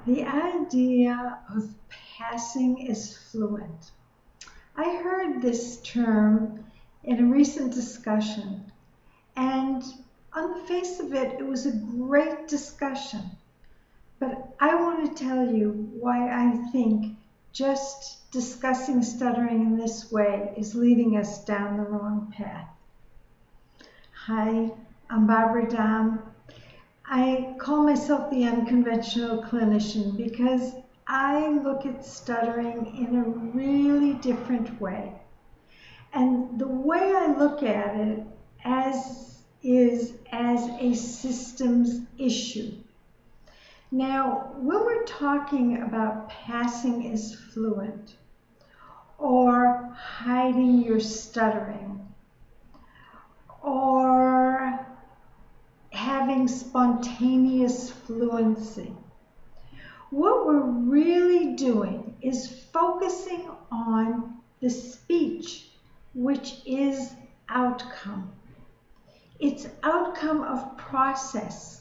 The idea of passing as fluent. I heard this term in a recent discussion, and on the face of it, it was a great discussion. But I want to tell you why I think just discussing stuttering in this way is leading us down the wrong path. Hi, I'm Barbara Dam. I call myself the unconventional clinician because I look at stuttering in a really different way. And the way I look at it is as a systems issue. Now, when we're talking about passing as fluent or hiding your stuttering or having spontaneous fluency, what we're really doing is focusing on the speech, which is outcome. It's outcome of process.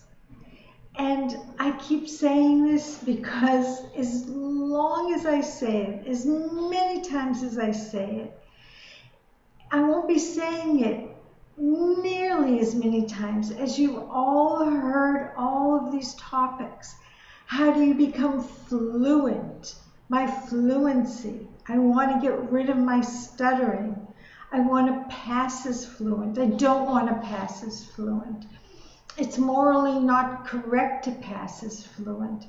And I keep saying this because as long as I say it, as many times as I say it, I won't be saying it nearly as many times as you've all heard all of these topics. How do you become fluent? My fluency. I want to get rid of my stuttering. I want to pass as fluent. I don't want to pass as fluent. It's morally not correct to pass as fluent.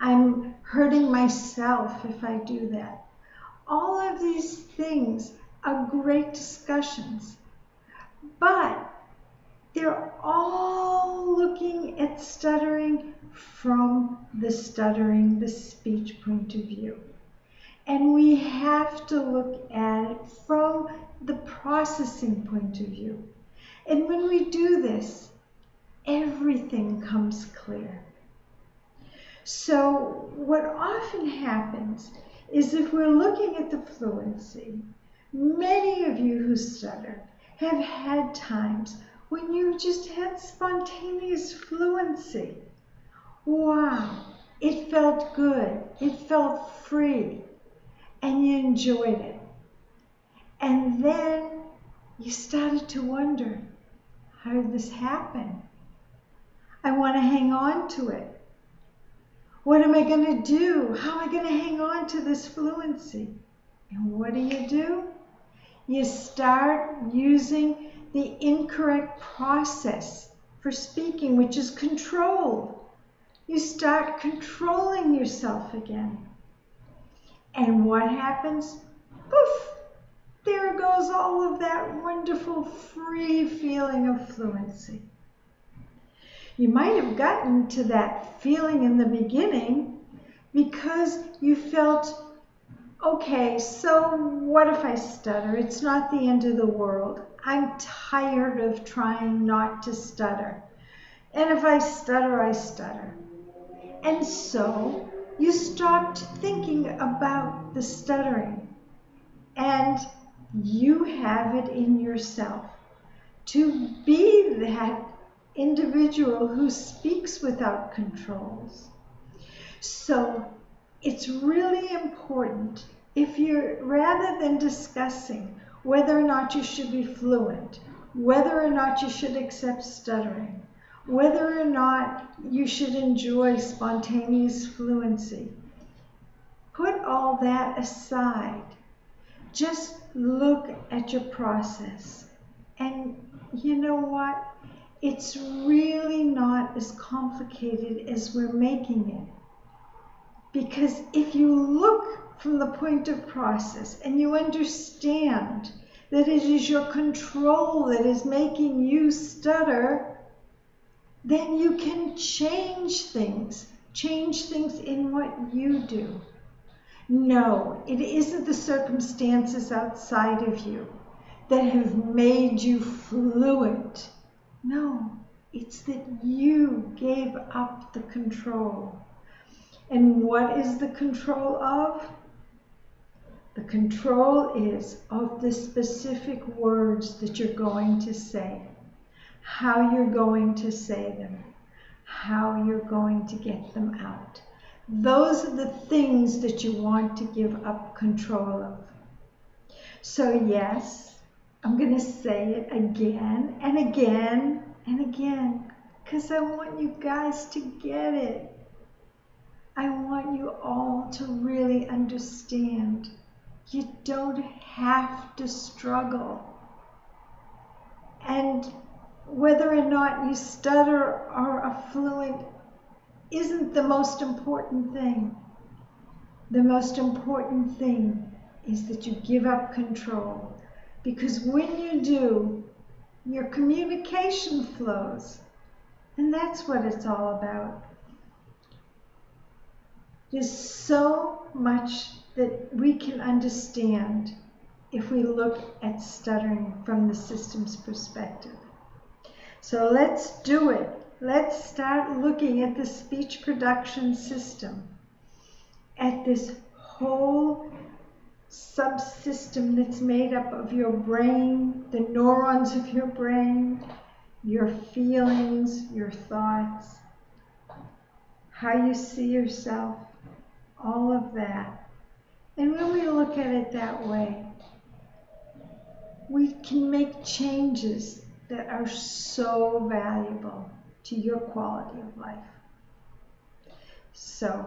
I'm hurting myself if I do that. All of these things are great discussions, but they're all looking at stuttering from the speech point of view. And we have to look at it from the processing point of view. And when we do this, everything comes clear. So what often happens is if we're looking at the fluency, many of you who stutter have had times when you just had spontaneous fluency. Wow, it felt good, it felt free, and you enjoyed it. And then you started to wonder, how did this happen? I want to hang on to it. What am I going to do? How am I going to hang on to this fluency? And what do? You start using the incorrect process for speaking, which is control. You start controlling yourself again. And what happens? Poof! There goes all of that wonderful free feeling of fluency. You might have gotten to that feeling in the beginning because you felt, okay, so what if I stutter? It's not the end of the world. I'm tired of trying not to stutter. And if I stutter, I stutter. And so you stopped thinking about the stuttering. And you have it in yourself to be that individual who speaks without controls. So it's really important, if you're, rather than discussing whether or not you should be fluent, whether or not you should accept stuttering, whether or not you should enjoy spontaneous fluency, put all that aside. Just look at your process. And you know what? It's really not as complicated as we're making it. Because if you look from the point of process and you understand that it is your control that is making you stutter, then you can change things in what you do. No, it isn't the circumstances outside of you that have made you fluent. No, it's that you gave up the control. And what is the control of? The control is of the specific words that you're going to say, how you're going to say them, how you're going to get them out. those are the things that you want to give up control of. So yes, I'm going to say it again and again and again, because I want you guys to get it. I want you all to really understand. You don't have to struggle. And whether or not you stutter or are fluent isn't the most important thing. The most important thing is that you give up control. Because when you do, your communication flows. And that's what it's all about. There's so much that we can understand if we look at stuttering from the systems perspective. So let's do it. Let's start looking at the speech production system, at this whole subsystem that's made up of your brain, the neurons of your brain, your feelings, your thoughts, how you see yourself, all of that. And when we look at it that way, we can make changes that are so valuable to your quality of life. So,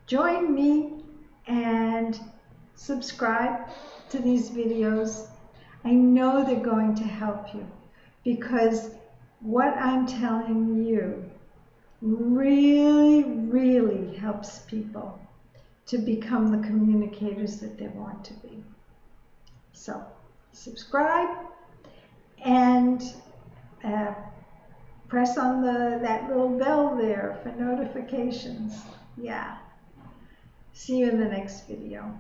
join me and subscribe to these videos. I know they're going to help you because what I'm telling you really, really helps people to become the communicators that they want to be. So, subscribe and press on that little bell there for notifications. Yeah. See you in the next video.